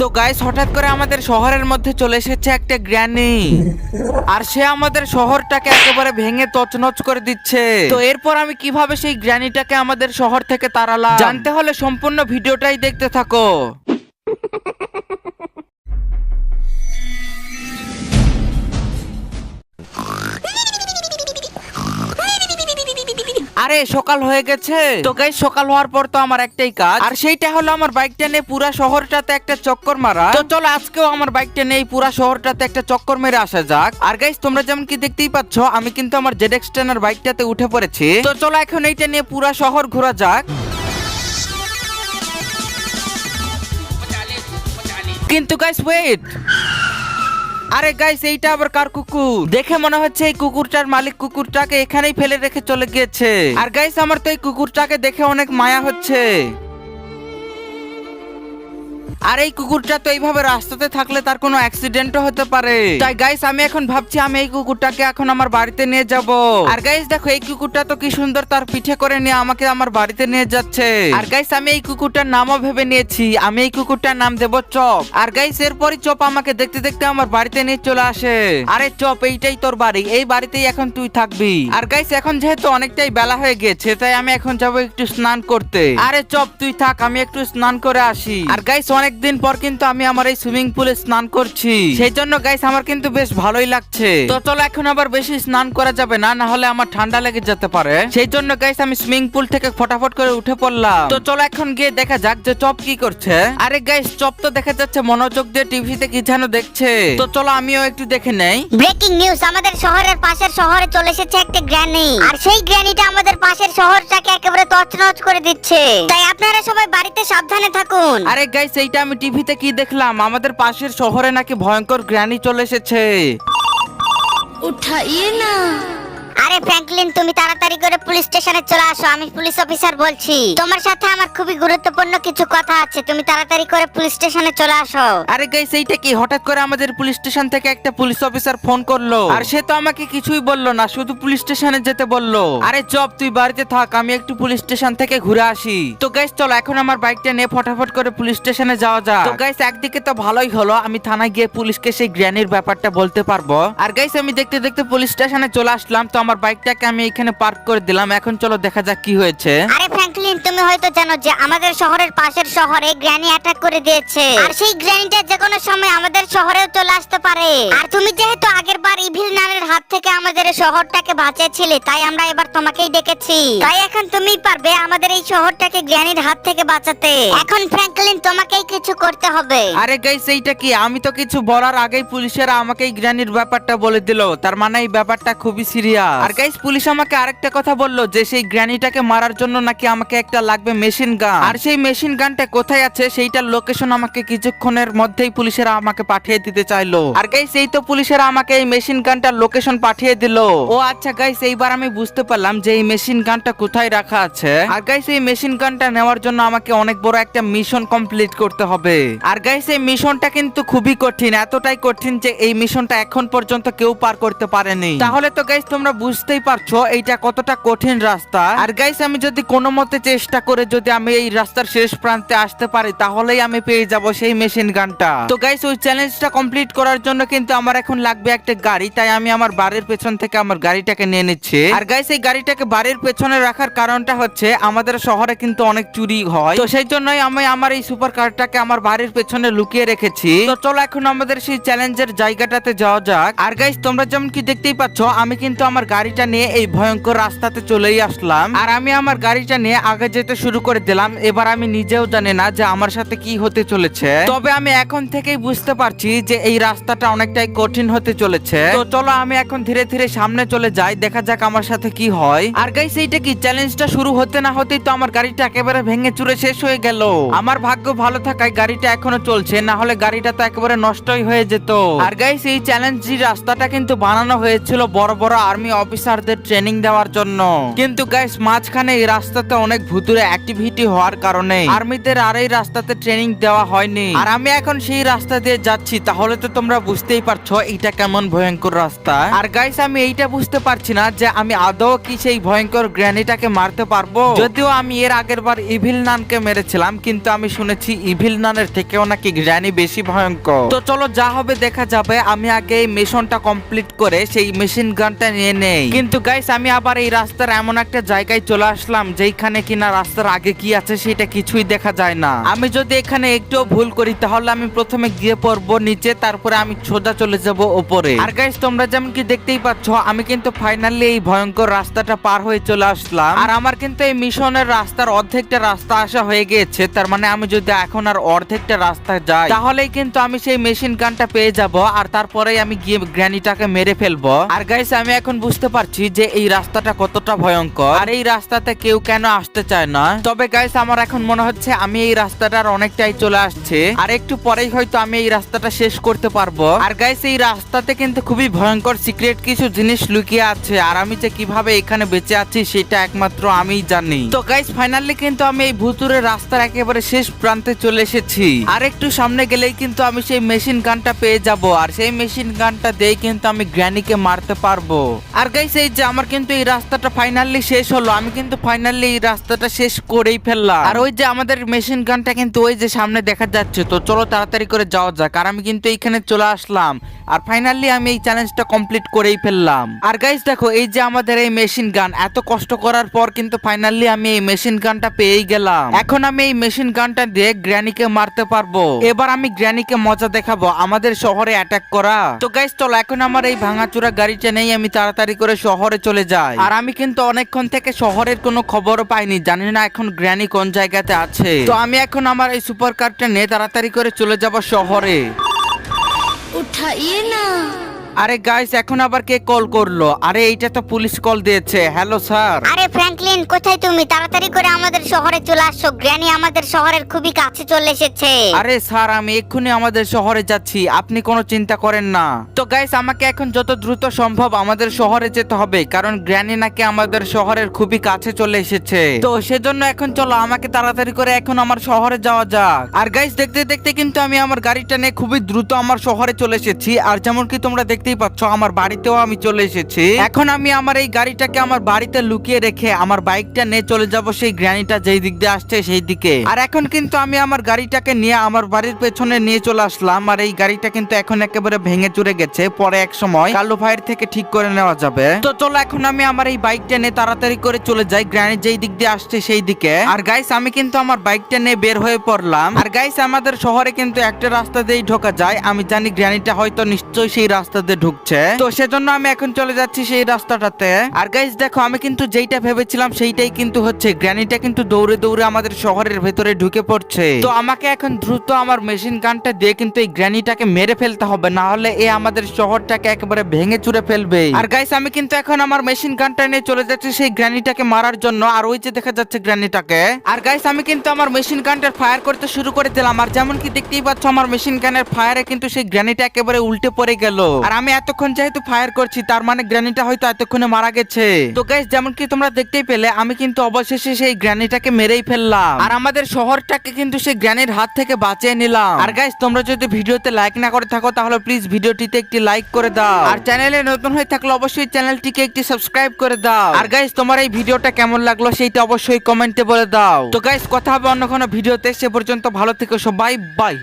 তো গাইস হঠাৎ করে আমাদের শহরের মধ্যে চলে এসেছে একটা গ্র্যানি, আর সে আমাদের শহরটাকে একেবারে ভেঙে তছনছ করে দিচ্ছে। তো এরপর আমি কিভাবে সেই গ্র্যানিটাকে আমাদের শহর থেকে তাড়ালাম জানতে হলে সম্পূর্ণ ভিডিওটাই দেখতে থাকো। আরে সকাল হয়ে গেছে। তো গাইস সকাল হওয়ার পর তো আমার একটাই কাজ, আর সেইটা হলো আমার বাইকটা নিয়ে পুরা শহরটাতে একটা চক্কর মারা। তো চলো আজকেও আমার বাইকটা নিয়ে পুরা শহরটাতে একটা চক্কর মেরে আসা যাক। আর গাইস তোমরা যেমন কি দেখতেই পাচ্ছ আমি কিন্তু আমার ZX-10 এর বাইকটাতে উঠে পড়েছি। তো চলো এখন এইটা নিয়ে পুরা শহর ঘোরা যাক। কিন্তু গাইস ওয়েট, আরে গাইস এইটা আবার কার কুকুর? দেখে মনে হচ্ছে এই কুকুরটার মালিক কুকুরটাকে এখানেই ফেলে রেখে চলে গিয়েছে। আর গাইস আমার তো এই কুকুরটাকে দেখে অনেক মায়া হচ্ছে। আর এই কুকুরটা তো এইভাবে রাস্তাতে থাকলে তার কোনো অ্যাক্সিডেন্টও হতে পারে। তাই গাইস আমি এখন ভাবছি আমি এই কুকুরটাকে এখন আমার বাড়িতে নিয়ে যাব। আর গাইস দেখো এই কুকুরটা তো কি সুন্দর তার পিঠে করে নিয়ে আমাকে আমার বাড়িতে নিয়ে যাচ্ছে। আর গাইস আমি এই কুকুরটার নামও ভেবে নিয়েছি, আমি এই কুকুরটার নাম দেব চপ। আর গাইস এরপরই চপ আমাকে দেখতে দেখতে আমার বাড়িতে নিয়ে চলে আসে। আরে চপ এইটাই তোর বাড়ি, এই বাড়িতেই এখন তুই থাকবি। আর গাইস এখন যেহেতু অনেকটাই বেলা হয়ে গেছে তাই আমি এখন যাব একটু স্নান করতে। আরে চপ তুই থাক, আমি একটু স্নান করে আসি। আর গাইস অনেকদিন পর কিন্তু আমি আমার এই সুইমিং পুলে স্নান করছি, সেই জন্য গাইস আমার কিন্তু বেশ ভালোই লাগছে। তো চলো এখন আবার বেশি স্নান করা যাবে না, না হলে আমার ঠান্ডা লেগে যেতে পারে। সেই জন্য গাইস আমি সুইমিং পুল থেকে ফটাফট করে উঠে পড়লাম। তো চলো এখন গিয়ে দেখা যাক যে চপ কি করছে। আরে গাইস চপ তো দেখা যাচ্ছে মনোযোগ দিয়ে টিভিতে কি যেন দেখছে। তো চলো আমিও একটু দেখে নেই। ব্রেকিং নিউজ, আমাদের শহরের পাশের শহরে চলে এসেছে একটা গ্র্যানি, আর সেই গ্র্যানিটা আমাদের পাশের শহরটাকে একেবারে তছনছ করে দিচ্ছে। তাই আপনারা সবাই বাড়িতে সাবধানে থাকুন। আরে গাইস এইটা আমি টিভিতে কি দেখলাম, আমাদের পাশের শহরে নাকি ভয়ঙ্কর গ্র্যানি চলে এসেছে। উঠাইয়ে না। আরে ফ্র্যাঙ্কলিন তুমি তাড়াতাড়ি করে পুলিশ স্টেশনে চলে আসো, আমি পুলিশ অফিসার বলছি। তোমার সাথে আমার খুবই গুরুত্বপূর্ণ কিছু কথা আছে, তুমি তাড়াতাড়ি করে পুলিশ স্টেশনে চলে আসো। আরে গাইস এইটা কি, হঠাৎ করে আমাদের পুলিশ স্টেশন থেকে একটা পুলিশ অফিসার ফোন করলো, আর সে তো আমাকে কিছুই বললো না, শুধু পুলিশ স্টেশনে যেতে বললো। আরে চপ তুই বাড়িতে থাক, আমি একটু পুলিশ স্টেশন থেকে ঘুরে আসি। তো গাইস চলো এখন আমার বাইকটা নিয়ে ফটাফট করে পুলিশ স্টেশনে যাওয়া যাক। তো গাইস একদিকে তো ভালোই হলো, আমি থানায় গিয়ে পুলিশকে সেই গ্র্যানির ব্যাপারটা বলতে পারবো। আর গাইস আমি দেখতে দেখতে পুলিশ স্টেশনে চলে আসলাম। তো আমার বাইকটাকে আমি এখানে পার্ক করে দিলাম, এখন চলো দেখা যাক কি হয়েছে। আরে ফ্র্যাঙ্কলিন তুমি হয়তো জানো যে আমাদের শহরের পাশের শহরে গ্র্যানি অ্যাটাক করে দিয়েছে, আর সেই গ্র্যানিটা যে কোনো সময় আমাদের শহরেও চলে আসতে পারে। আর তুমি যেহেতু আগের বার ইভিল নানের হাত থেকে আমাদের এই শহরটাকে বাঁচিয়েছিলে, তাই আমরা এবার তোমাকেই ডেকেছি। তাই এখন তুমিই পারবে আমাদের এই শহরটাকে গ্র্যানির হাত থেকে বাঁচাতে। এখন ফ্র্যাঙ্কলিন তোমাকেই কিছু করতে হবে। আরে গাইস এইটা কি, আমি তো কিছু বলার আগেই পুলিশেরা আমাকে এই গ্র্যানির ব্যাপারটা বলে দিল, তার মানে এই ব্যাপারটা খুবই সিরিয়াস। আর গাইস পুলিশ আমাকে আরেকটা কথা বললো যে সেই গ্র্যানিটাকে মারার জন্য নাকি আমাকে একটা লাগবে মেশিন গান, আর সেই মেশিন গানটা কোথায় আছে সেইটার লোকেশন আমাকে কিছুক্ষণের মধ্যেই পুলিশেরা আমাকে পাঠিয়ে দিতে চাইলো। আর গাইস এই তো পুলিশেরা আমাকে এই মেশিন গানটার লোকেশন পাঠিয়ে দিল। ও আচ্ছা গাইস এইবার আমি বুঝতে পারলাম যে এই মেশিন গানটা কোথায় রাখা আছে। আর গাইস এই মেশিন গানটা নেওয়ার জন্য আমাকে অনেক বড় একটা মিশন কমপ্লিট করতে হবে। আর গাইস এই মিশনটা কিন্তু খুবই কঠিন, এতটাই কঠিন যে এই মিশনটা এখন পর্যন্ত কেউ পার করতে পারেনি। তাহলে তো গাইস তোমরা বুঝতেই পারছো এইটা কতটা কঠিন রাস্তা। আর গাইস আমি যদি কোনো মতে চেষ্টা করে যদি আমি এই রাস্তার শেষ প্রান্তে আসতে পারি তাহলেই আমি পেয়ে যাব সেই মেশিন গানটা। তো গাইস ওই চ্যালেঞ্জটা কমপ্লিট করার জন্য কিন্তু আমার এখন লাগবে একটা গাড়ি, তাই আমি আমার বাড়ির পেছন থেকে আমার গাড়িটাকে নিয়ে নিচ্ছি। আর গাইস এই গাড়িটাকে বাড়ির পেছনে রাখার কারণটা হচ্ছে আমাদের শহরে কিন্তু অনেক চুরি হয়, তো সেই জন্যই আমি আমার এই সুপার কারটাকে আমার বাড়ির পেছনে লুকিয়ে রেখেছি। তো চলো এখন আমাদের সেই চ্যালেঞ্জের জায়গাটাতে যাওয়া যাক। আর গাইস তোমরা যেমন কি দেখতেই পাচ্ছ আমি কিন্তু আমার গাড়িটা নিয়ে এই ভয়ঙ্কর রাস্তাতে চলেই আসলাম, আর আমি আমার গাড়িটা নিয়ে আগে যেতে শুরু করে দিলাম। এবার আমি নিজেও জানি না যে আমার সাথে কি হতে চলেছে, তবে আমি এখন থেকেই বুঝতে পারছি যে এই রাস্তাটা অনেকটাই কঠিন হতে চলেছে। তো চলো আমি এখন ধীরে ধীরে সামনে চলে যাই, দেখা যাক আমার সাথে কি হয়। আর গাইস এইটা কি, চ্যালেঞ্জটা শুরু হতে না হতেই তো আমার গাড়িটা একেবারে ভেঙে চুরে শেষ হয়ে গেল। আমার ভাগ্য ভালো থাকায় গাড়িটা এখনো চলছে, না হলে গাড়িটা তো একেবারে নষ্টই হয়ে যেত। আর গাইস এই চ্যালেঞ্জ রাস্তাটা কিন্তু বানানো হয়েছিল বড় বড় আর্মি অফিসারদের ট্রেনিং দেওয়ার জন্য। কিন্তু গাইস মাঝখানে এই রাস্তাতে অনেক ভুতুরে অ্যাক্টিভিটি হওয়ার কারণে আর্মিদের আর এই রাস্তাতে ট্রেনিং দেওয়া হয়নি। আর আমি এখন সেই রাস্তা দিয়ে যাচ্ছি, তাহলে তো তোমরা বুঝতেই পারছো এটা কেমন ভয়ঙ্কর রাস্তা। আর গাইস আমি এইটা বুঝতে পারছি না যে আমি আদৌ কি সেই ভয়ঙ্কর গ্র্যানিটাকে মারতে পারবো। যদিও আমি এর আগের বার ইভিল নানকে মেরেছিলাম, কিন্তু আমি শুনেছি ইভিল নানের থেকেও নাকি গ্র্যানি বেশি ভয়ঙ্কর। তো চলো যা হবে দেখা যাবে। আমি আগে এই মিশনটা কমপ্লিট করে সেই মেশিন গানটা নিয়ে নেই। কিন্তু গাইস আমি আবার এই রাস্তার এমন একটা জায়গায় চলে আসলাম যেখানে কিনা রাস্তার আগে কি আছে সেটা কিছুই দেখা যায় না। আমি যদি এখানে একটু ভুল করি তাহলে আমি প্রথমে গিয়ে পড়বো নিচে, তারপরে আমি সোজা চলে যাব উপরে। আর গাইস তোমরা যেমন কি দেখতেই পাচ্ছ আমি কিন্তু ফাইনালি এই ভয়ঙ্কর রাস্তাটা পার হয়ে চলে আসলাম। আর আমার কিন্তু এই মিশনের রাস্তার অর্ধেকটা রাস্তা আসা হয়ে গিয়েছে। তার মানে আমি যদি এখন আর অর্ধেকটা রাস্তা যাই তাহলেই কিন্তু আমি সেই মেশিন গানটা পেয়ে যাব, আর তারপরেই আমি গিয়ে গ্র্যানিটাকে মেরে ফেলবো। আর গাইস আমি এখন বুঝতে পারছি যে এই রাস্তাটা কতটা ভয়ঙ্কর আর এই রাস্তাতে কেউ কেন আসতে চায় না। তবে গাইস আমার এখন মনে হচ্ছে আমি এই রাস্তাটার অনেকটাই চলে আসছে, আর একটু পরেই হয়তো আমি এই রাস্তাটা শেষ করতে পারবো। আর গাইস এই রাস্তাতে কিন্তু খুবই ভয়ঙ্কর সিক্রেট কিছু জিনিস লুকিয়ে আছে, আর আমি যে কিভাবে এখানে বেঁচে আছি সেটা একমাত্র আমিই জানি। তো গাইস ফাইনালি কিন্তু আমি এই ভুতুরে রাস্তার একেবারে শেষ প্রান্তে চলে এসেছি। আর একটু সামনে গেলেই কিন্তু আমি সেই মেশিন গানটা পেয়ে যাব, আর সেই মেশিন গানটা দিয়ে কিন্তু আমি গ্র্যানিকে মারতে পারবো। আর গাইস এই যে আমার কিন্তু এই রাস্তাটা ফাইনালি শেষ হলো, আমি কিন্তু ফাইনালি এই রাস্তাটা শেষ করেই ফেললাম। আর ওই যে আমাদের মেশিন গানটা কিন্তু ওই যে সামনে দেখা যাচ্ছে। তো চলো তাড়াতাড়ি করে যাওয়া যাক। আর আমি কিন্তু এইখানে চলে আসলাম, আর ফাইনালি আমি এই চ্যালেঞ্জটা কমপ্লিট করেই ফেললাম। আর গাইস দেখো এই যে আমাদের এই মেশিন গান, এত কষ্ট করার পর কিন্তু ফাইনালি আমি এই মেশিন গানটা পেয়েই গেলাম। এখন আমি এই মেশিন গানটা দিয়ে গ্র্যানিকে মারতে পারবো। এবার আমি গ্র্যানিকে মজা দেখাবো আমাদের শহরে অ্যাটাক করা। তো গাইস চলো এখন আমার এই ভাঙাচোরা গাড়িটা নেই আমি তাড়াতাড়ি করে শহরে চলে যাই। আর আমি কিন্তু অনেকক্ষণ থেকে শহরের কোনো খবরও পাইনি, জানি না এখন গ্র্যানি কোন জায়গাতে আছে। তো আমি এখন আমার এই সুপার কারটা নিয়ে তাড়াতাড়ি করে চলে যাব শহরে। उठाइए ना। আরে গাইস এখন আবার কে কল করলো? আরে এইটা তো পুলিশ কল দিয়েছে। Hello sir. আরে ফ্র্যাঙ্কলিন কোথায় তুমি? তাড়াতাড়ি করে আমাদের শহরে চলে আসো, গ্র্যানি আমাদের শহরের খুবই কাছে চলে এসেছে। আরে স্যার আমি এক্ষুনি আমাদের শহরে যাচ্ছি, আপনি কোনো চিন্তা করেন না। তো গাইস আমাকে এখন যত দ্রুত সম্ভব আমাদের শহরে যেতে হবে, কারণ গ্র্যানি নাকি আমাদের শহরের খুবই কাছে চলে এসেছে। তো সেজন্য এখন চলো আমাকে তাড়াতাড়ি করে এখন আমার শহরে যাওয়া যাক। আর গাইস দেখতে দেখতে কিন্তু আমি আমার গাড়িটা নিয়ে খুবই দ্রুত আমার শহরে চলে এসেছি। আর যেমন কি তোমরা দেখতেই পাচ্ছ আমার বাড়িতেও আমি চলে এসেছি। এখন আমি আমার এই গাড়িটাকে আমার বাড়িতে লুকিয়ে রেখে আমার বাইকটা নিয়ে চলে যাব সেই গ্র্যানিটা যেই দিক দিয়ে আসছে সেই দিকে। আর এখন কিন্তু আমি আমার গাড়িটাকে নিয়ে আমার বাড়ির পেছনে নিয়ে চলে আসলাম। আর এই গাড়িটা কিন্তু এখন একেবারে ভেঙে চুরে গেছে, পরে এক সময় কালু ভাইয়ের থেকে ঠিক করে নেওয়া যাবে। তো চলো এখন আমি আমার এই বাইকটা নিয়ে তাড়াতাড়ি করে চলে যাই গ্র্যানি যেই দিক দিয়ে আসছে সেই দিকে। আর গাইস আমি কিন্তু আমার বাইকটা নিয়ে বের হয়ে পড়লাম। আর গাইস আমাদের শহরে কিন্তু একটা রাস্তা দিয়েই ঢোকা যায়, আমি জানি গ্র্যানিটা হয়তো নিশ্চয়ই সেই রাস্তা দিয়ে ঢুকছে। তো সেজন্য আমি এখন চলে যাচ্ছি সেই রাস্তাটাতে। আর গাইস দেখো আমি কিন্তু যেইটা ভেবেছিলাম সেইটাই কিন্তু হচ্ছে, গ্র্যানিটা কিন্তু দৌড়ে দৌড়ে আমাদের শহরের ভেতরে ঢুকে পড়ছে। তো আমাকে এখন দ্রুত আমার মেশিন গানটা দিয়ে কিন্তু এই গ্র্যানিটাকে মেরে ফেলতে হবে, না হলে এ আমাদের শহরটাকে একেবারে ভেঙে চুরে ফেলবে। আর গাইস আমি কিন্তু এখন আমার মেশিন গানটা নিয়ে চলে যাচ্ছি সেই গ্র্যানিটাকে মারার জন্য। আর ওই যে দেখা যাচ্ছে গ্র্যানিটাকে। আর গাইস আমি কিন্তু আমার মেশিন গানটার ফায়ার করতে শুরু করে দিলাম। আর যেমন কি দেখতেই পাচ্ছ আমার মেশিন গানের ফায়ারে কিন্তু সেই গ্র্যানিটা একেবারে উল্টে পড়ে গেল। আর আমি এতক্ষণ যেহেতু ফায়ার করছি তার মানে গ্র্যানিটা হয়তো এতক্ষণে মারা গেছে। তো গাইস যেমন কি তোমরা দেখতেই পেলে আমি কিন্তু অবশেষে সেই গ্র্যানিটাকে মেরেই ফেললাম, আর আমাদের শহরটাকে কিন্তু সেই গ্র্যানির হাত থেকে বাঁচিয়ে নিলাম। আর গাইস তোমরা যদি ভিডিওতে লাইক না করে থাকো তাহলে প্লিজ ভিডিওটিতে একটি লাইক করে দাও, আর চ্যানেলে নতুন হয়ে থাকলে অবশ্যই চ্যানেলটিকে একটি সাবস্ক্রাইব করে দাও। আর গাইস তোমার এই ভিডিওটা কেমন লাগলো সেইটা অবশ্যই কমেন্টে বলে দাও। তো গাইস কথা হবে অন্য কোনো ভিডিওতে, সে পর্যন্ত ভালো থেকো সবাই, বাই।